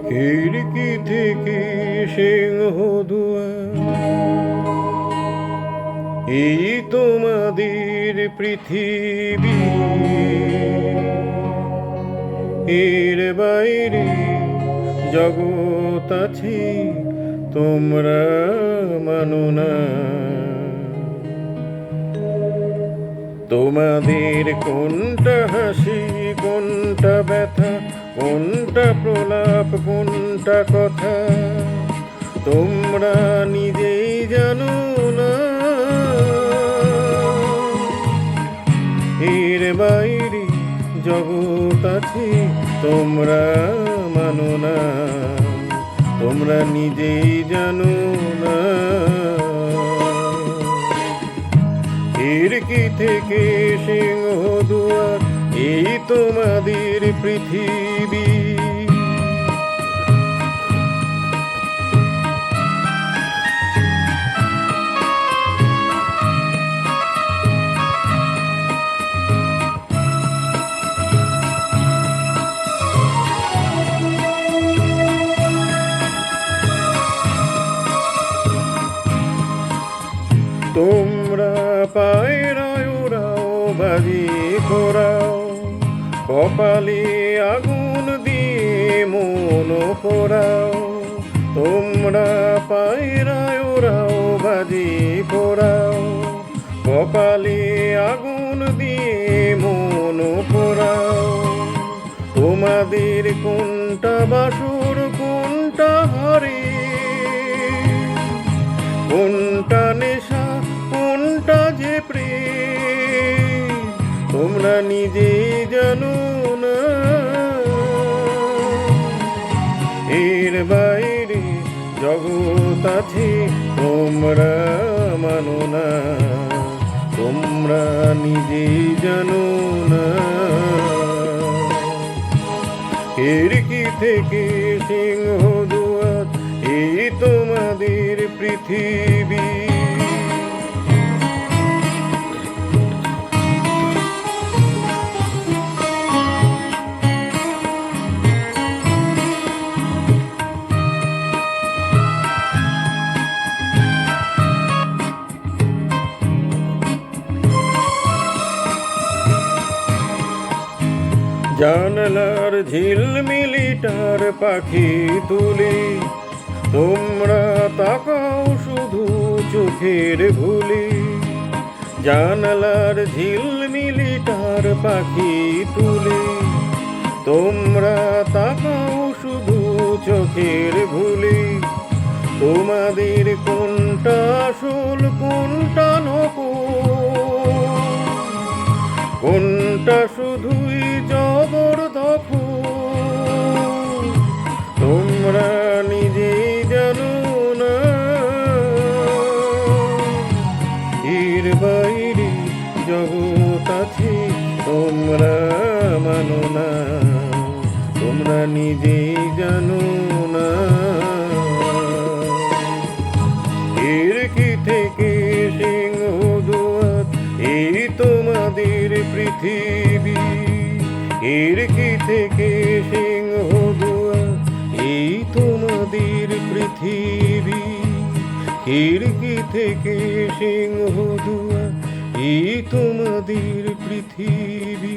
খিড়কি থেকে সিংহদুয়ার, এই তোমাদের পৃথিবী, এর বাইরে জগৎ আছে তোমরা মানো না। তোমাদের কোনটা হাসি, কোনটা ব্যথা, কোনটা প্রলাপ, কোনটা কথা তোমরা নিজেই জানো না। এর বাইরে জগৎ আছে তোমরা মানো না, তোমরা নিজেই জানো না। খিড়কি থেকে সিংহদুয়ার, এই তোমাদের পৃথিবী। তোমরা পায়রায় ওরাও, বাজি ঘোরাও, কপালে আগুন দিয়ে মন পোড়াও। তোমরা পায়রায় ওরাও, বাজি ঘোরাও, কপালে আগুন দিয়ে মন পোড়াও। তোমাদের কোনটা বাসর, কোনটা হারে, কোনটা নেশা, কোনটা যে প্রেম তোমরা নিজেই জানো না। এর বাইরে জগৎ আছে তোমরা মানো না, তোমরা নিজেই জানো না। খিড়কি থেকে সিংহদুয়ার, এই তোমাদের পৃথিবী। জানলার ঝিলমিলিটার পাখি তুলি, তোমরা তাকাও শুধু চোখের ভুলি। জানলার ঝিলমিলিটার পাখি তুলি, তোমরা তাকাও শুধু চোখের ভুলি। তোমাদের কোনটা আসল, কোনটা নকল, কোনটা শুধুই জবরদখল তোমরা নিজেই জানো না। এর বাইরে জগৎ আছে তোমরা মানো না, তোমরা নিজেই জানো না। খিড়কি থেকে সিংহদুয়ার, এই তোমাদের পৃথিবী। খিড়কি থেকে সিংহদুয়ার, এই তোমাদের পৃথিবী। খিড়কি থেকে সিংহদুয়ার, এই তোমাদের পৃথিবী।